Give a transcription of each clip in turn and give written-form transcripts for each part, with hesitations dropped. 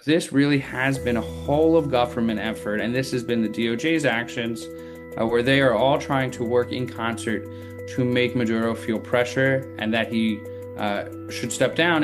This really has been a whole of government effort, and this has been the DOJ's actions, where they are all trying to work in concert to make Maduro feel pressure and that he should step down.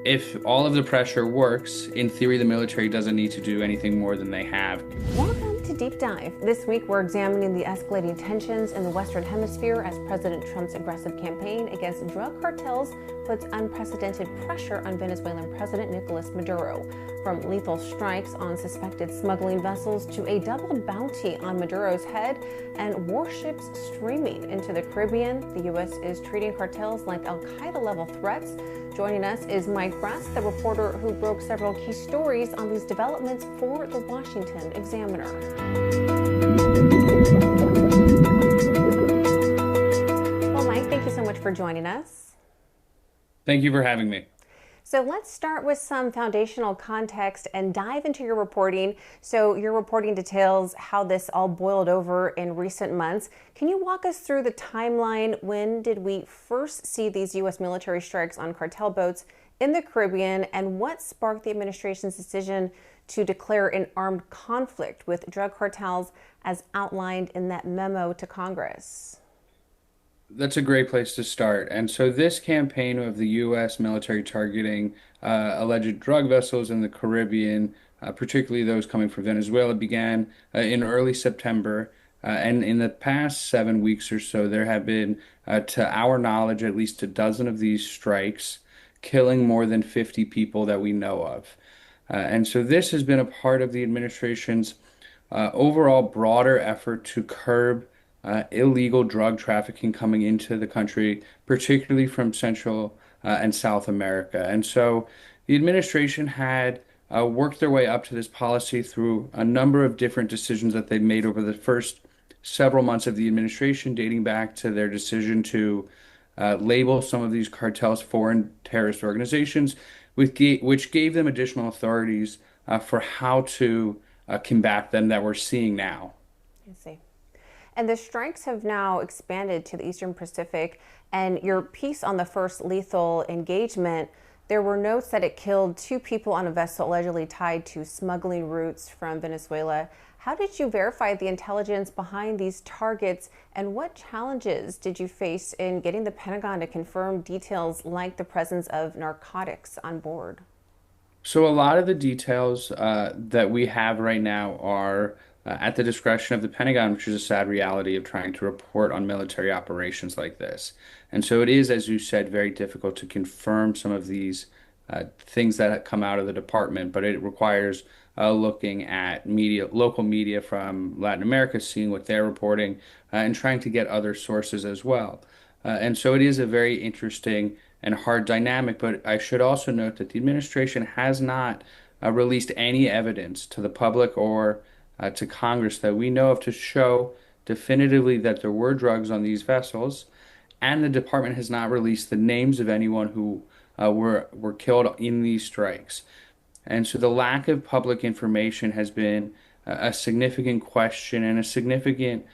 If all of the pressure works, in theory, the military doesn't need to do anything more than they have. Welcome to Deep Dive. This week, we're examining the escalating tensions in the Western Hemisphere as President Trump's aggressive campaign against drug cartels puts unprecedented pressure on Venezuelan President Nicolas Maduro. From lethal strikes on suspected smuggling vessels to a double bounty on Maduro's head and warships streaming into the Caribbean, the U.S. is treating cartels like Al Qaeda level threats. Joining us is Mike Bress, the reporter who broke several key stories on these developments for the Washington Examiner. Well, Mike, thank you so much for joining us. Thank you for having me. So let's start with some foundational context and dive into your reporting. So your reporting details how this all boiled over in recent months. Can you walk us through the timeline? When did we first see these U.S. military strikes on cartel boats in the Caribbean, and what sparked the administration's decision to declare an armed conflict with drug cartels as outlined in that memo to Congress? That's a great place to start. And so, this campaign of the U.S. military targeting alleged drug vessels in the Caribbean, particularly those coming from Venezuela, began in early September. And in the past 7 weeks or so, there have been, to our knowledge, at least a dozen of these strikes, killing more than 50 people that we know of. And so, this has been a part of the administration's overall broader effort to curb illegal drug trafficking coming into the country, particularly from Central and South America. And so the administration had worked their way up to this policy through a number of different decisions that they've made over the first several months of the administration, dating back to their decision to label some of these cartels foreign terrorist organizations, which gave them additional authorities for how to combat them that we're seeing now. I see. And the strikes have now expanded to the Eastern Pacific. And your piece on the first lethal engagement, there were notes that it killed two people on a vessel allegedly tied to smuggling routes from Venezuela. How did you verify the intelligence behind these targets, and what challenges did you face in getting the Pentagon to confirm details like the presence of narcotics on board? So a lot of the details that we have right now are at the discretion of the Pentagon, which is a sad reality of trying to report on military operations like this. And so it is, as you said, very difficult to confirm some of these things that come out of the department, but it requires looking at media, local media from Latin America, seeing what they're reporting, and trying to get other sources as well. And so it is a very interesting and hard dynamic, but I should also note that the administration has not released any evidence to the public or to Congress that we know of to show definitively that there were drugs on these vessels, and the department has not released the names of anyone who were killed in these strikes. And so the lack of public information has been a significant question and a significant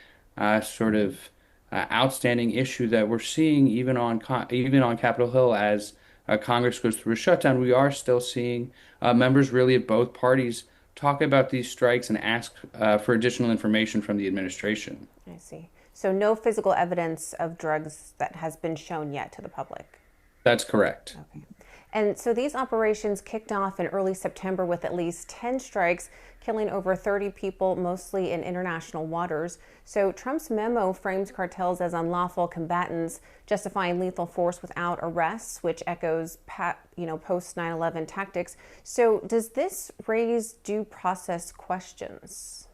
sort of outstanding issue that we're seeing even on Capitol Hill as Congress goes through a shutdown. We are still seeing members really of both parties talk about these strikes and ask for additional information from the administration. I see. So no physical evidence of drugs that has been shown yet to the public. That's correct. Okay. And so these operations kicked off in early September with at least 10 strikes, killing over 30 people, mostly in international waters. So Trump's memo frames cartels as unlawful combatants, justifying lethal force without arrests, which echoes post 9/11 tactics. So does this raise due process questions?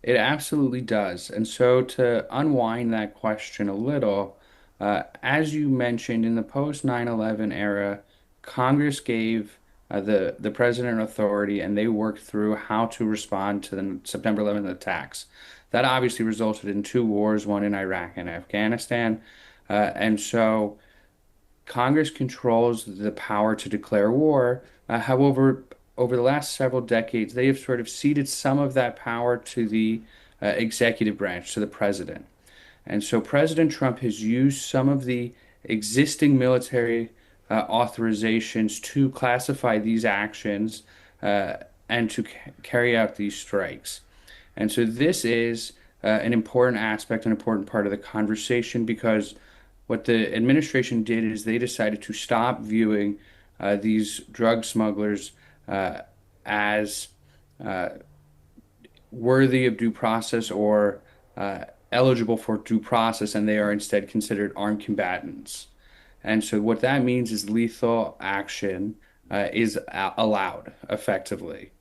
It absolutely does. And so to unwind that question a little, as you mentioned, in the post 9/11 era, Congress gave the president authority, and they worked through how to respond to the September 11th attacks. That obviously resulted in two wars, one in Iraq and Afghanistan. And so Congress controls the power to declare war. However, over the last several decades, they have sort of ceded some of that power to the executive branch, to the president. And so President Trump has used some of the existing military authorizations to classify these actions uh, and to carry out these strikes. And so this is an important aspect, an important part of the conversation because what the administration did is they decided to stop viewing these drug smugglers uh, as uh, worthy of due process or eligible for due process, and they are instead considered armed combatants. And so what that means is lethal action is allowed effectively.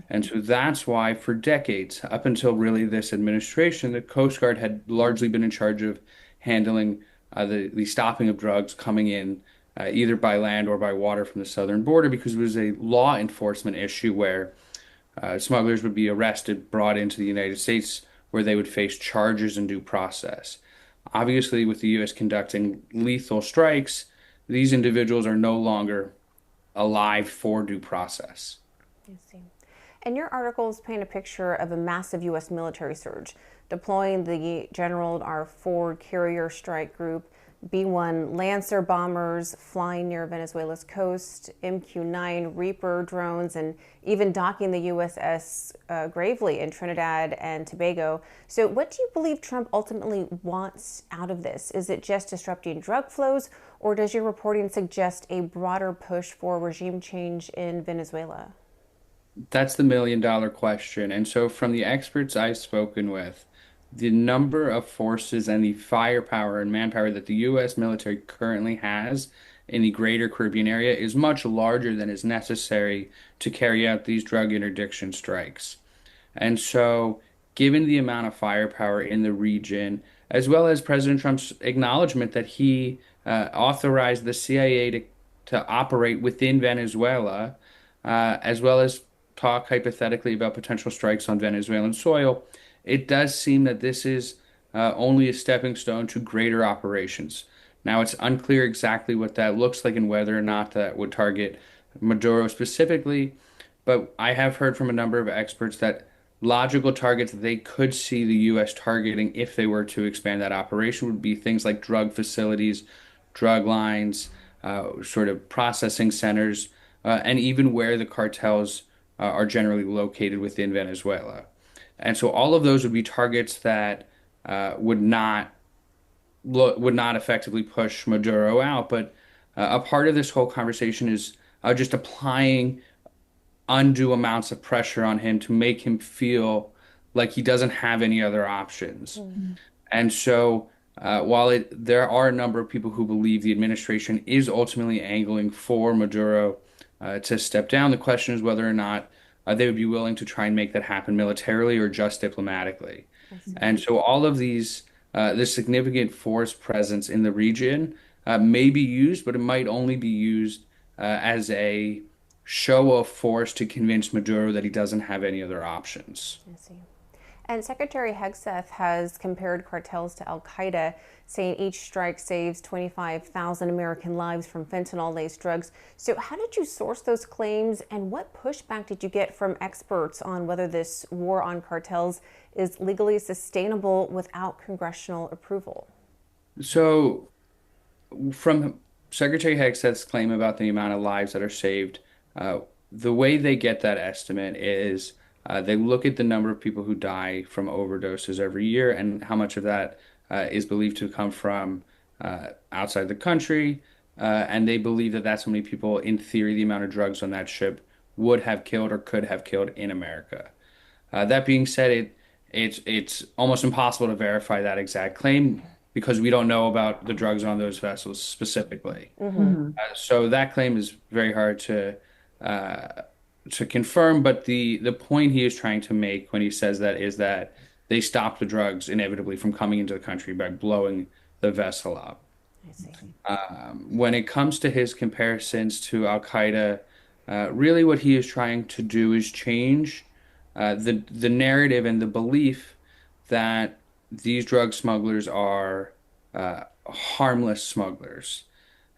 And so that's why for decades, up until really this administration, the Coast Guard had largely been in charge of handling the stopping of drugs coming in either by land or by water from the southern border because it was a law enforcement issue where smugglers would be arrested, brought into the United States, where they would face charges and due process. Obviously, with the U.S. conducting lethal strikes, these individuals are no longer alive for due process. I see. And your articles paint a picture of a massive U.S. military surge, deploying the General R. Ford Carrier Strike Group, B-1 Lancer bombers flying near Venezuela's coast, MQ-9 Reaper drones, and even docking the USS Gravely in Trinidad and Tobago. So what do you believe Trump ultimately wants out of this? Is it just disrupting drug flows, or does your reporting suggest a broader push for regime change in Venezuela? That's the million-dollar question. And so, from the experts I've spoken with, the number of forces and the firepower and manpower that the U.S. military currently has in the greater Caribbean area is much larger than is necessary to carry out these drug interdiction strikes. And so, given the amount of firepower in the region, as well as President Trump's acknowledgement that he authorized the CIA to operate within Venezuela, as well as talk hypothetically about potential strikes on Venezuelan soil, it does seem that this is only a stepping stone to greater operations. Now, it's unclear exactly what that looks like and whether or not that would target Maduro specifically, but I have heard from a number of experts that logical targets that they could see the U.S. targeting if they were to expand that operation would be things like drug facilities, drug lines, sort of processing centers, and even where the cartels are generally located within Venezuela. And so all of those would be targets that would not effectively push Maduro out. But a part of this whole conversation is just applying undue amounts of pressure on him to make him feel like he doesn't have any other options. And so, there are a number of people who believe the administration is ultimately angling for Maduro to step down, the question is whether or not they would be willing to try and make that happen militarily or just diplomatically. And so, all of this significant force presence in the region may be used, but it might only be used as a show of force to convince Maduro that he doesn't have any other options. I see. And Secretary Hegseth has compared cartels to Al Qaeda, saying each strike saves 25,000 American lives from fentanyl-laced drugs. So how did you source those claims, and what pushback did you get from experts on whether this war on cartels is legally sustainable without congressional approval? So, from Secretary Hegseth's claim about the amount of lives that are saved, uh, the way they get that estimate is they look at the number of people who die from overdoses every year and how much of that is believed to come from outside the country. And they believe that that's how many people, in theory, the amount of drugs on that ship would have killed or could have killed in America. That being said, it's almost impossible to verify that exact claim because we don't know about the drugs on those vessels specifically. So that claim is very hard uh, to confirm. But the point he is trying to make when he says that is that they stop the drugs inevitably from coming into the country by blowing the vessel up. I see. When it comes to his comparisons to Al Qaeda, really what he is trying to do is change the narrative and the belief that these drug smugglers are harmless smugglers.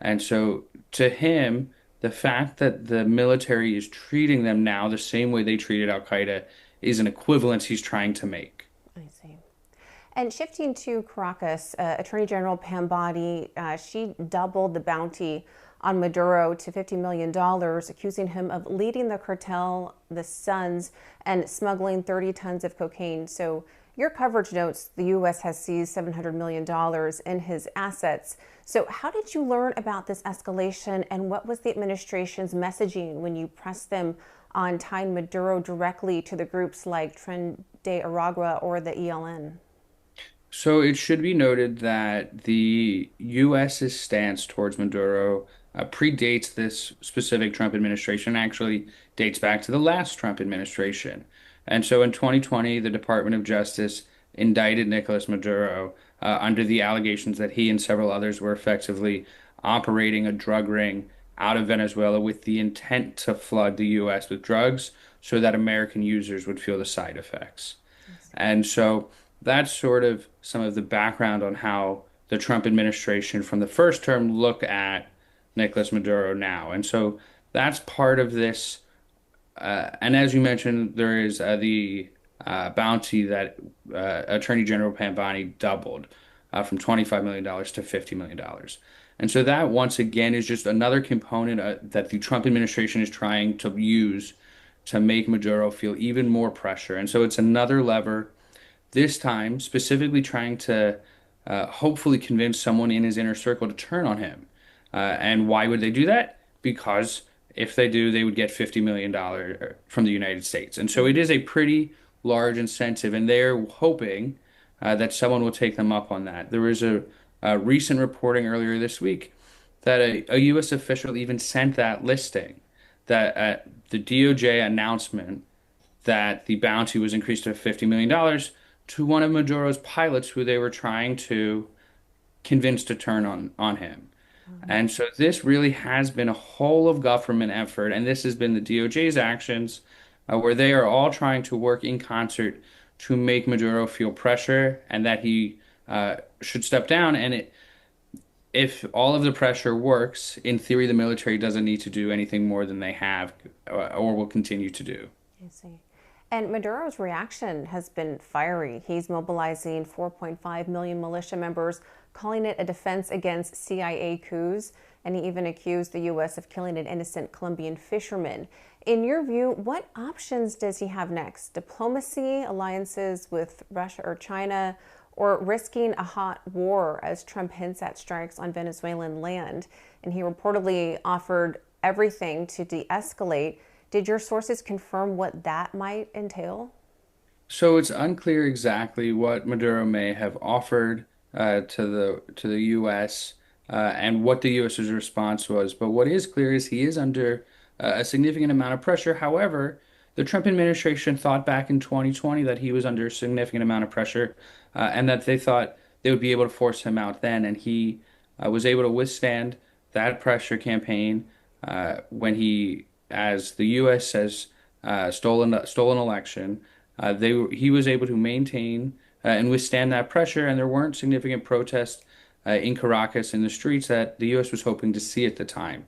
And so to him, the fact that the military is treating them now the same way they treated Al Qaeda is an equivalence he's trying to make. I see. And shifting to Caracas, Attorney General Pam Bondi, she doubled the bounty on Maduro to $50 million, accusing him of leading the cartel, the Suns, and smuggling 30 tons of cocaine. So your coverage notes the U.S. has seized $700 million in his assets. So, how did you learn about this escalation, and what was the administration's messaging when you pressed them on tying Maduro directly to the groups like Tren de Aragua or the ELN? So it should be noted that the U.S.'s stance towards Maduro predates this specific Trump administration, actually dates back to the last Trump administration. And so in 2020, the Department of Justice indicted Nicolas Maduro under the allegations that he and several others were effectively operating a drug ring out of Venezuela with the intent to flood the U.S. with drugs so that American users would feel the side effects. And so that's sort of some of the background on how the Trump administration from the first term look at Nicolas Maduro now. And so that's part of this. And as you mentioned, there is the bounty that Attorney General Pambani doubled from $25 million to $50 million. And so that once again is just another component that the Trump administration is trying to use to make Maduro feel even more pressure. And so it's another lever this time specifically trying to hopefully convince someone in his inner circle to turn on him. And why would they do that? Because if they do, they would get $50 million from the United States. And so it is a pretty large incentive, and they're hoping that someone will take them up on that. There was a recent reporting earlier this week that a U.S. official even sent that listing, that the DOJ announcement that the bounty was increased to $50 million to one of Maduro's pilots who they were trying to convince to turn on him. And so this really has been a whole of government effort, and this has been the DOJ's actions, where they are all trying to work in concert to make Maduro feel pressure and that he should step down. And if all of the pressure works, in theory, the military doesn't need to do anything more than they have or will continue to do. I see. And Maduro's reaction has been fiery. He's mobilizing 4.5 million militia members, calling it a defense against CIA coups, and he even accused the U.S. of killing an innocent Colombian fisherman. In your view, what options does he have next? Diplomacy, alliances with Russia or China, or risking a hot war as Trump hints at strikes on Venezuelan land? And he reportedly offered everything to de-escalate. Did your sources confirm what that might entail? So it's unclear exactly what Maduro may have offered to the U.S. And what the U.S.'s response was. But what is clear is he is under a significant amount of pressure. However, the Trump administration thought back in 2020 that he was under a significant amount of pressure, and that they thought they would be able to force him out then, and he was able to withstand that pressure campaign when he, as the U.S. has stolen election. He was able to maintain and withstand that pressure, and there weren't significant protests in Caracas in the streets that the U.S. was hoping to see at the time.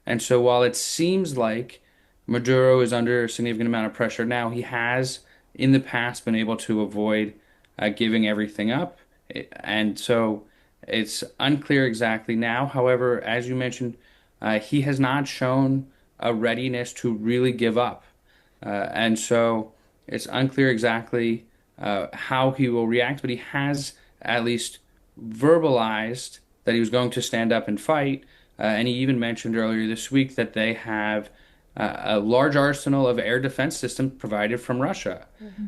And so while it seems like Maduro is under a significant amount of pressure now, he has in the past been able to avoid giving everything up. And so it's unclear exactly now. However, as you mentioned, he has not shown a readiness to really give up. And so it's unclear exactly how he will react, but he has at least verbalized that he was going to stand up and fight. And he even mentioned earlier this week that they have a large arsenal of air defense systems provided from Russia.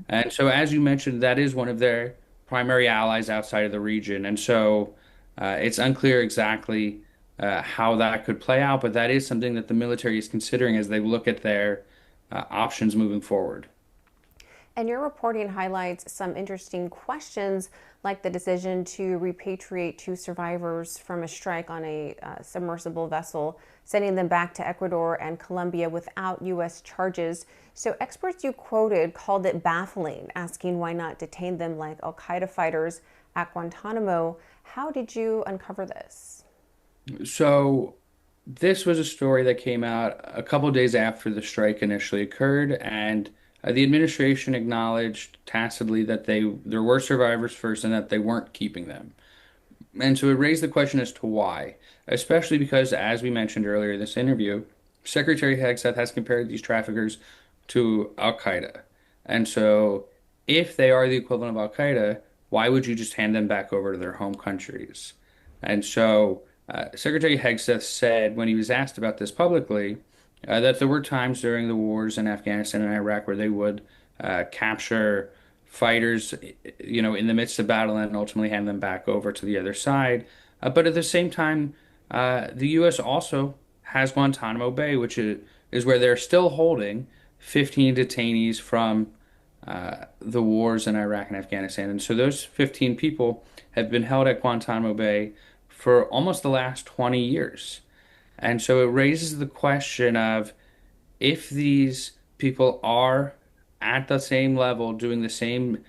And so, as you mentioned, that is one of their primary allies outside of the region. And so it's unclear exactly how that could play out, but that is something that the military is considering as they look at their options moving forward. And your reporting highlights some interesting questions, like the decision to repatriate two survivors from a strike on a submersible vessel, sending them back to Ecuador and Colombia without U.S. charges. So experts you quoted called it baffling, asking why not detain them like Al Qaeda fighters at Guantanamo. How did you uncover this? So this was a story that came out a couple days after the strike initially occurred, and the administration acknowledged tacitly that there were survivors first and that they weren't keeping them. And so it raised the question as to why, especially because, as we mentioned earlier in this interview, Secretary Hegseth has compared these traffickers to Al Qaeda. And so, if they are the equivalent of Al Qaeda, why would you just hand them back over to their home countries? And so, Secretary Hegseth said when he was asked about this publicly, that there were times during the wars in Afghanistan and Iraq where they would capture fighters, in the midst of battle and ultimately hand them back over to the other side. But at the same time, the U.S. also has Guantanamo Bay, which is where they're still holding 15 detainees from the wars in Iraq and Afghanistan. And so those 15 people have been held at Guantanamo Bay for almost the last 20 years. And so it raises the question of if these people are at the same level doing the same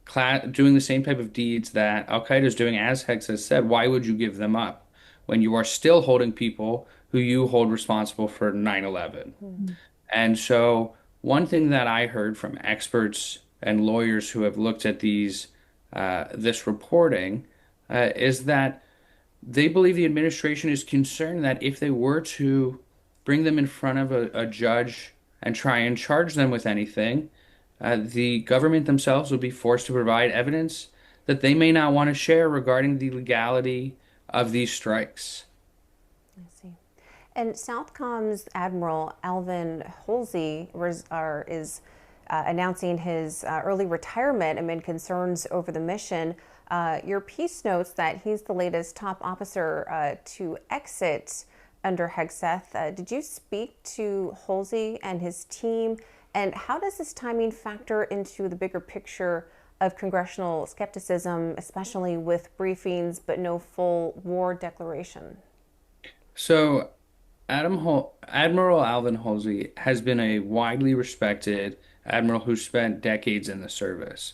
type of deeds that Al Qaeda is doing, as Hex has said, why would you give them up when you are still holding people who you hold responsible for 9/11? And so, one thing that I heard from experts and lawyers who have looked at this reporting, is that they believe the administration is concerned that if they were to bring them in front of a judge and try and charge them with anything, the government themselves would be forced to provide evidence that they may not want to share regarding the legality of these strikes. I see. And Southcom's Admiral Alvin Halsey is announcing his early retirement amid concerns over the mission. Your piece notes that he's the latest top officer to exit under Hegseth. Did you speak to Halsey and his team? And how does this timing factor into the bigger picture of congressional skepticism, especially with briefings but no full war declaration? So, Admiral Alvin Halsey has been a widely respected admiral who spent decades in the service.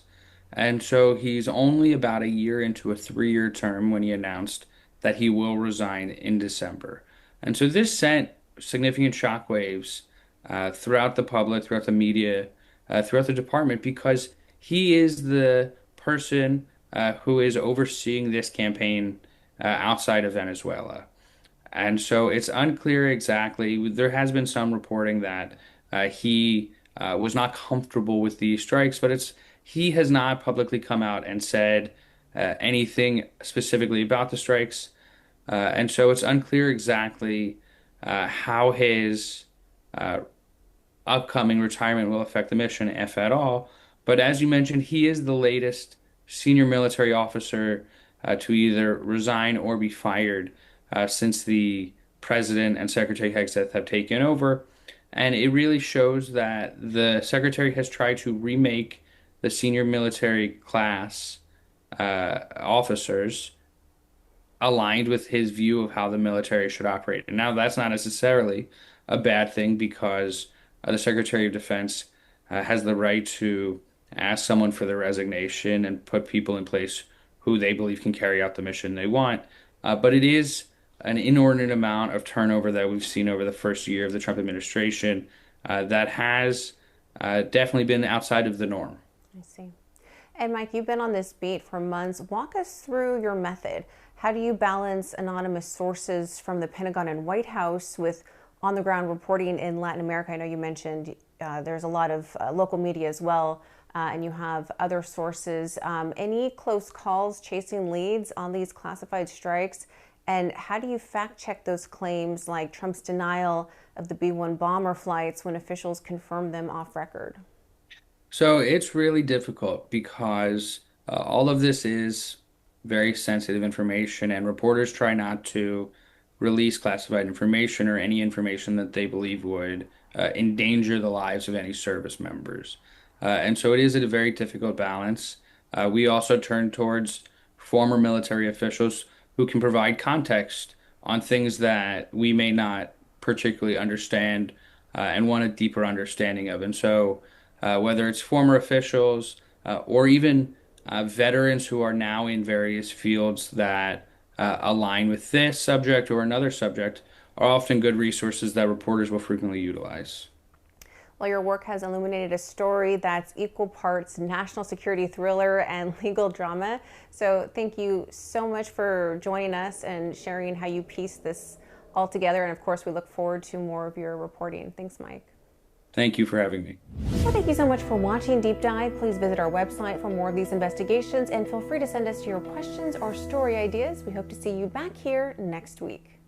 And so he's only about a year into a 3-year term when he announced that he will resign in December. And so this sent significant shockwaves throughout the public, throughout the media, throughout the department, because he is the person who is overseeing this campaign outside of Venezuela. And so it's unclear exactly. There has been some reporting that he was not comfortable with these strikes, but he has not publicly come out and said anything specifically about the strikes. And so it's unclear exactly how his uh, upcoming retirement will affect the mission, if at all. But as you mentioned, he is the latest senior military officer to either resign or be fired since the president and Secretary Hegseth have taken over. And it really shows that the secretary has tried to remake the senior military class officers aligned with his view of how the military should operate. And now that's not necessarily a bad thing because the Secretary of Defense has the right to ask someone for their resignation and put people in place who they believe can carry out the mission they want. But it is an inordinate amount of turnover that we've seen over the first year of the Trump administration that has definitely been outside of the norm. I see. And Mike, you've been on this beat for months. Walk us through your method. How do you balance anonymous sources from the Pentagon and White House with on the ground reporting in Latin America? I know you mentioned there's a lot of local media as well, and you have other sources. Any close calls chasing leads on these classified strikes? And how do you fact check those claims like Trump's denial of the B 1 bomber flights when officials confirm them off record? So it's really difficult because all of this is very sensitive information, and reporters try not to release classified information or any information that they believe would endanger the lives of any service members. And so it is a very difficult balance. We also turn towards former military officials who can provide context on things that we may not particularly understand and want a deeper understanding of. And so, whether it's former officials or even veterans who are now in various fields that align with this subject or another subject, are often good resources that reporters will frequently utilize. Well, your work has illuminated a story that's equal parts national security thriller and legal drama. So thank you so much for joining us and sharing how you piece this all together. And of course, we look forward to more of your reporting. Thanks, Mike. Thank you for having me. Well, thank you so much for watching Deep Dive. Please visit our website for more of these investigations and feel free to send us your questions or story ideas. We hope to see you back here next week.